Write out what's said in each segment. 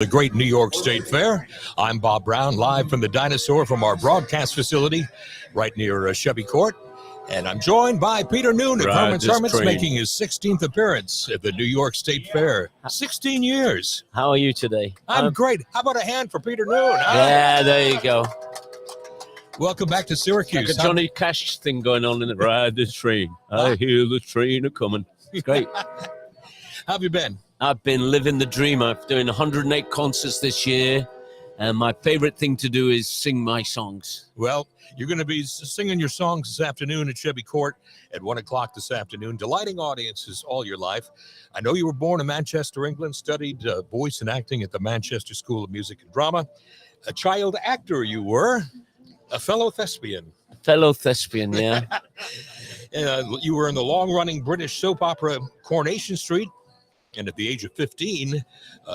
The great New York State Fair. I'm Bob Brown, live from the Dinosaur from our broadcast facility right near Chevy Court. And I'm joined by Peter Noone of Herman's Hermits, making his 16th appearance at the New York State Fair. 16 years. How are you today? I'm great. How about a hand for Peter Noone? Yeah, there you go. Welcome back to Syracuse. Like a Johnny Cash thing going on in the ride the train. I hear the train a coming. It's great. How have you been? I've been living the dream. I'm doing 108 concerts this year, and my favorite thing to do is sing my songs. Well, you're going to be singing your songs this afternoon at Chevy Court at 1 o'clock this afternoon, delighting audiences all your life. I know you were born in Manchester, England, studied voice and acting at the Manchester School of Music and Drama. A child actor you were, a fellow thespian. Fellow thespian, yeah. You were in the long-running British soap opera Coronation Street, and at the age of 15,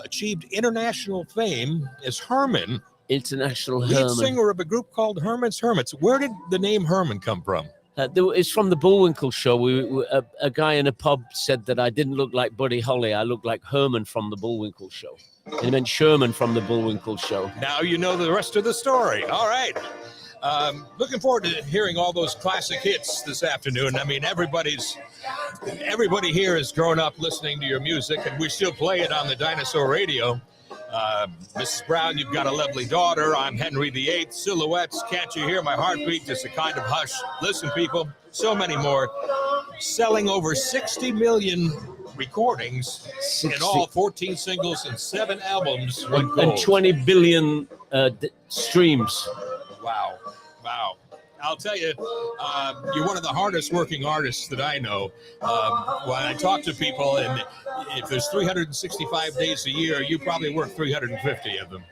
achieved international fame as Herman. International lead Herman. singer of a group called Hermits. Where did the name Herman come from? It's from the Bullwinkle show. A guy in a pub said that I didn't look like Buddy Holly. I looked like Herman from the Bullwinkle show. And he meant Sherman from the Bullwinkle show. Now you know the rest of the story. All right. Looking forward to hearing all those classic hits this afternoon. I mean, everybody here has grown up listening to your music, and we still play it on the Dinosaur Radio. Mrs. Brown, you've got a lovely daughter. I'm Henry VIII. Silhouettes, Can't You Hear My Heartbeat? Just a Kind of Hush. Listen, people, so many more. Selling over 60 million recordings in all, 14 singles and 7 albums. And 20 billion streams. Wow. I'll tell you, you're one of the hardest working artists that I know. When I talk to people, and if there's 365 days a year, you probably work 350 of them.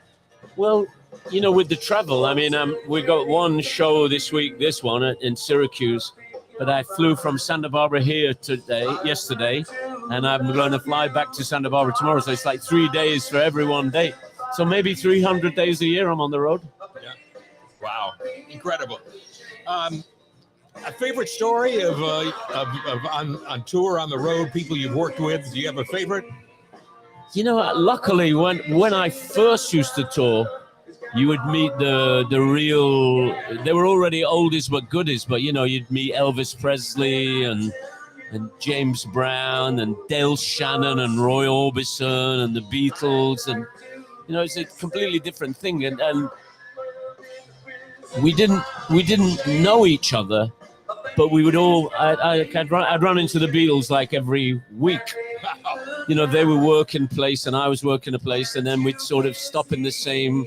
Well, you know, with the travel, I mean, we got one show this week, this one in Syracuse, but I flew from Santa Barbara here yesterday, and I'm going to fly back to Santa Barbara tomorrow. So it's like 3 days for every one day. So maybe 300 days a year I'm on the road. Yeah. Wow. Incredible. A favorite story of on tour, on the road, people you've worked with? Do you have a favorite? You know, luckily, when I first used to tour, you would meet the real. They were already oldies but goodies, but you know, you'd meet Elvis Presley and James Brown and Dale Shannon and Roy Orbison and the Beatles, and you know, it's a completely different thing. And we didn't know each other, but we would all. I'd run into the Beatles like every week. You know, they were working place and I was working a place, and then we'd sort of stop in the same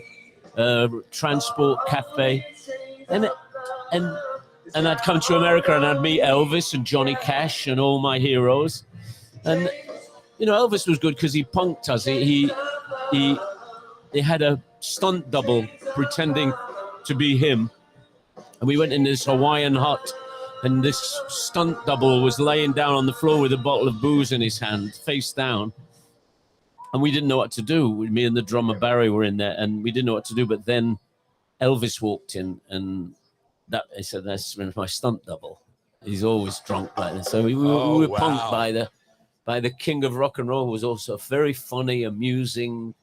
transport cafe, and I'd come to America and I'd meet Elvis and Johnny Cash and all my heroes, and you know, Elvis was good because he punked us. He had a stunt double pretending to be him, and we went in this Hawaiian hut, and this stunt double was laying down on the floor with a bottle of booze in his hand, face down, and we didn't know what to do. Me and the drummer Barry were in there, and we didn't know what to do. But then Elvis walked in, and I said, "That's my stunt double. He's always drunk like this." So we were punked by the king of rock and roll, who was also very funny, amusing,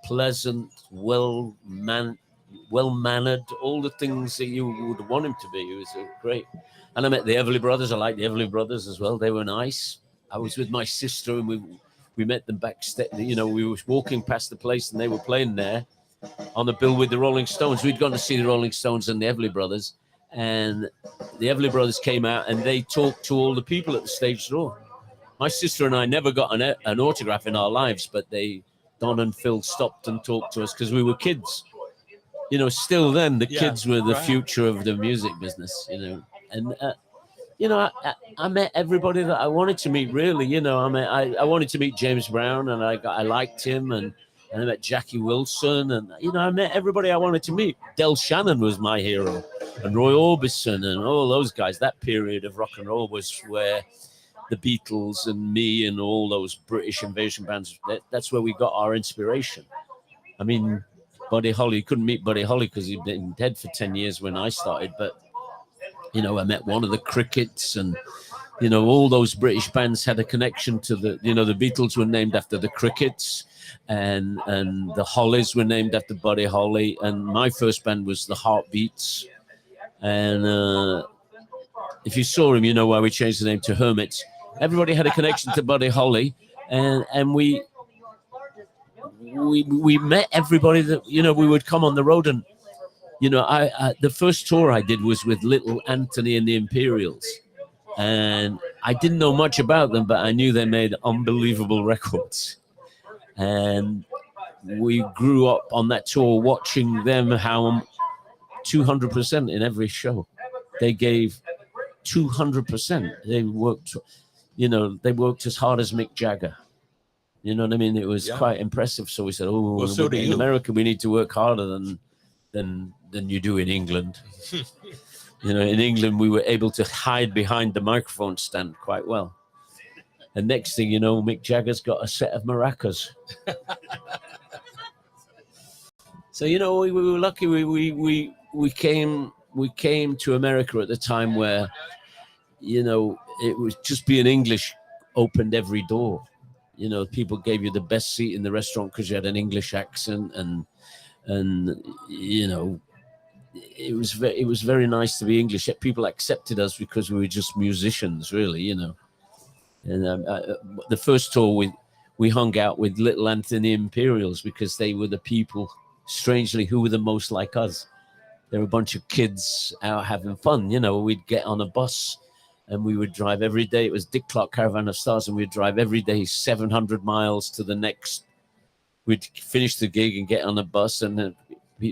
pleasant, well-mannered, all the things that you would want him to be. He was great. And I met the Everly Brothers. I liked the Everly Brothers as well. They were nice. I was with my sister, and we met them backstage. You know, we were walking past the place, and they were playing there on the bill with the Rolling Stones. We'd gone to see the Rolling Stones and the Everly Brothers, and the Everly Brothers came out, and they talked to all the people at the stage door. My sister and I never got an autograph in our lives, but Don and Phil stopped and talked to us because we were kids. You know, still then, the kids were the future of the music business, you know. And, you know, I met everybody that I wanted to meet, really. You know, I wanted to meet James Brown, and I liked him. And I met Jackie Wilson. And, you know, I met everybody I wanted to meet. Del Shannon was my hero. And Roy Orbison and all those guys. That period of rock and roll was where the Beatles and me and all those British invasion bands, that's where we got our inspiration. I mean, Buddy Holly, couldn't meet Buddy Holly because he'd been dead for 10 years when I started. But, you know, I met one of the Crickets and You know, all those British bands had a connection to the, you know, the Beatles were named after the Crickets, and the Hollies were named after Buddy Holly, and my first band was the Heartbeats. And if you saw him, you know why we changed the name to Hermits. Everybody had a connection to Buddy Holly, and we met everybody that, you know, we would come on the road. And you know, I the first tour I did was with Little Anthony and the Imperials, and I didn't know much about them, but I knew they made unbelievable records. And we grew up on that tour watching them, how 200% in every show. They gave 200%. They worked, you know, they worked as hard as Mick Jagger. You know what I mean? It was quite impressive. So we said, oh, well, so in America, we need to work harder than you do in England. You know, in England, we were able to hide behind the microphone stand quite well. And next thing you know, Mick Jagger's got a set of maracas. So, you know, we were lucky. We came to America at the time where, you know, it was just being English opened every door. You know, people gave you the best seat in the restaurant because you had an English accent, and you know, it was very nice to be English. People accepted us because we were just musicians, really, you know. And the first tour we hung out with Little Anthony Imperials because they were the people, strangely, who were the most like us. They were a bunch of kids out having fun. You know, we'd get on a bus and we would drive every day. It was Dick Clark Caravan of Stars, and we'd drive every day 700 miles to the next. We'd finish the gig and get on a bus, and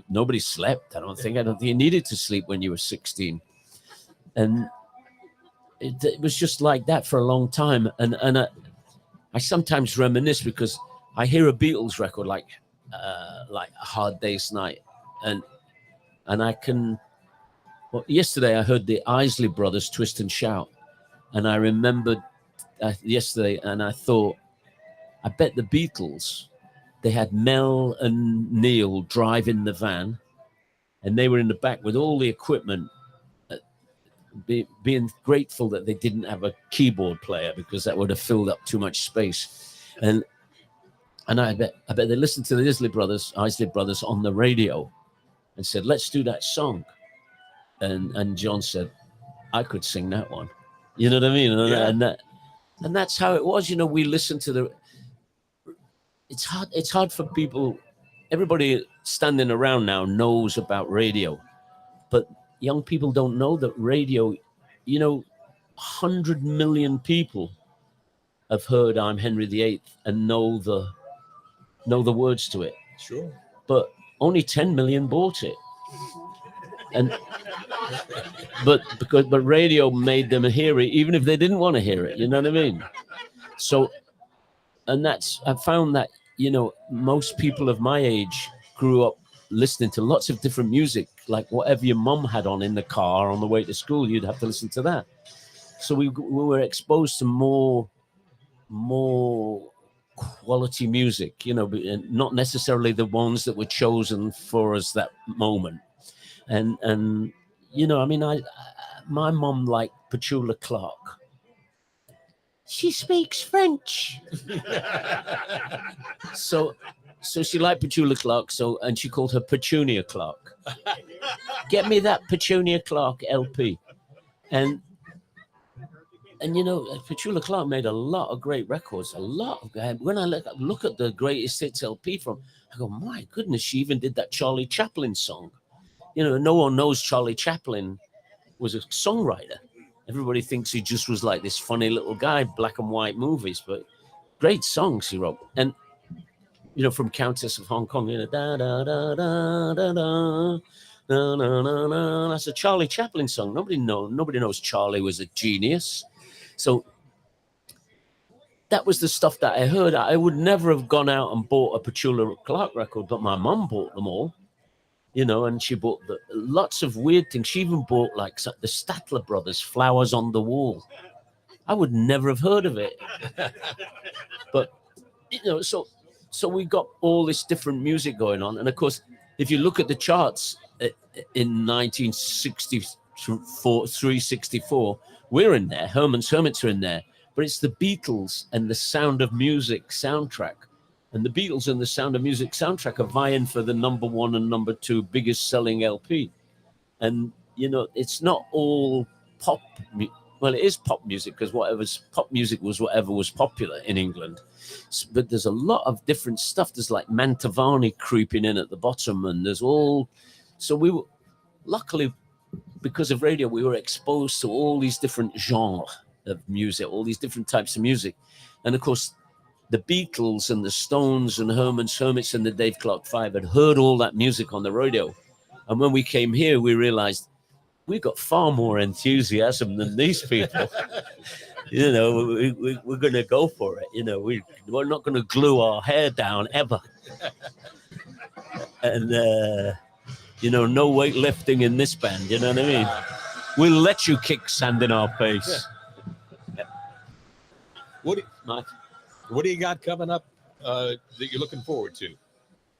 nobody slept. I don't think you needed to sleep when you were 16. And it was just like that for a long time. And I sometimes reminisce because I hear a Beatles record like A Hard Day's Night, and I can. Well, yesterday I heard the Isley Brothers Twist and Shout, and I remembered yesterday, and I thought, I bet the Beatles, they had Mel and Neil driving the van, and they were in the back with all the equipment, being grateful that they didn't have a keyboard player because that would have filled up too much space. And I bet they listened to the Isley Brothers on the radio and said, let's do that song. And John said, I could sing that one. You know what I mean? And that's how it was. You know, we listened to the. It's hard for people. Everybody standing around now knows about radio, but young people don't know that radio. You know, 100 million people have heard "I'm Henry VIII" and know the words to it. Sure. But only 10 million bought it. And but radio made them hear it, even if they didn't want to hear it. You know what I mean? So, and I found that, you know, most people of my age grew up listening to lots of different music, like whatever your mum had on in the car on the way to school, you'd have to listen to that. So we were exposed to more quality music, you know, not necessarily the ones that were chosen for us that moment. And you know, I mean, my mom liked Petula Clark. She speaks French. so she liked Petula Clark, and she called her Petunia Clark. Get me that Petunia Clark LP. And you know, Petula Clark made a lot of great records, when I look at the greatest hits LP from, I go, my goodness, she even did that Charlie Chaplin song. You know, no one knows Charlie Chaplin was a songwriter. Everybody thinks he just was like this funny little guy, black and white movies, but great songs he wrote. And, you know, from Countess of Hong Kong, you know, da da da da da da, na na na na. That's a Charlie Chaplin song. Nobody knows Charlie was a genius. So that was the stuff that I heard. I would never have gone out and bought a Petula Clark record, but my mum bought them all. You know, and she bought lots of weird things. She even bought like the Statler Brothers, Flowers on the Wall. I would never have heard of it. But, you know, so we got all this different music going on. And of course, if you look at the charts in 1964, we're in there. Herman's Hermits are in there. But it's the Beatles and the Sound of Music soundtrack. And the Beatles and the Sound of Music soundtrack are vying for the #1 and #2 biggest selling LP. And, you know, it's not all pop. Well, it is pop music because pop music was whatever was popular in England. But there's a lot of different stuff. There's like Mantovani creeping in at the bottom. And there's all. So we were, luckily, because of radio, we were exposed to all these different genres of music, all these different types of music. And of course, the Beatles and the Stones and Herman's Hermits and the Dave Clark Five had heard all that music on the radio. And when we came here, we realized we've got far more enthusiasm than these people. You know, we're going to go for it. You know, we're not going to glue our hair down ever. And, you know, no weightlifting in this band. You know what I mean? We'll let you kick sand in our face. What do you got coming up that you're looking forward to?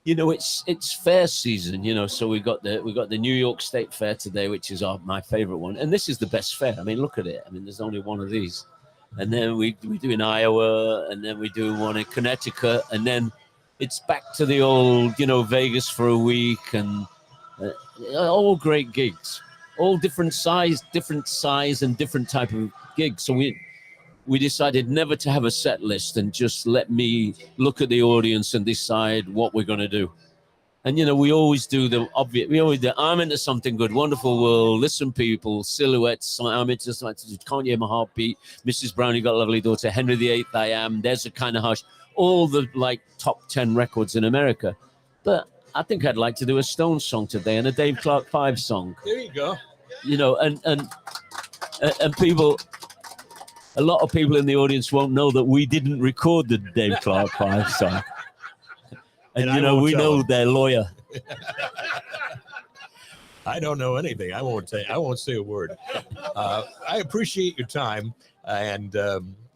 You know, it's fair season. You know, so we got the New York State Fair today, which is my favorite one, and this is the best fair. I mean, look at it. I mean, there's only one of these, and then we do in Iowa, and then we do one in Connecticut, and then it's back to the old, you know, Vegas for a week, and all great gigs, all different size and different type of gigs. So we decided never to have a set list and just let me look at the audience and decide what we're going to do. And, you know, we always do the obvious. We always do, I'm into something good, Wonderful World, Listen People, Silhouettes, I'm into something, Can't You Hear My Heartbeat, Mrs. Brown, You Got a Lovely Daughter, Henry VIII, I Am, There's a Kind of Hush, all the, like, top 10 records in America. But I think I'd like to do a Stones song today and a Dave Clark 5 song. There you go. You know, and people... A lot of people in the audience won't know that we didn't record the Dave Clark 5 song. And you know, we know their lawyer. I don't know anything. I won't say a word. I appreciate your time. And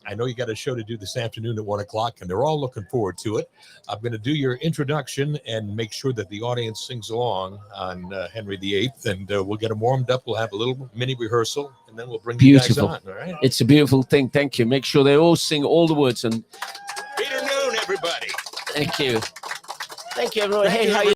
I know you got a show to do this afternoon at 1:00, and they're all looking forward to it. I'm going to do your introduction and make sure that the audience sings along on Henry VIII, and we'll get them warmed up. We'll have a little mini rehearsal, and then we'll bring you guys on. All right? It's a beautiful thing. Thank you. Make sure they all sing all the words. And Peter Noone, everybody. Thank you. Thank you, everyone. Hey, how you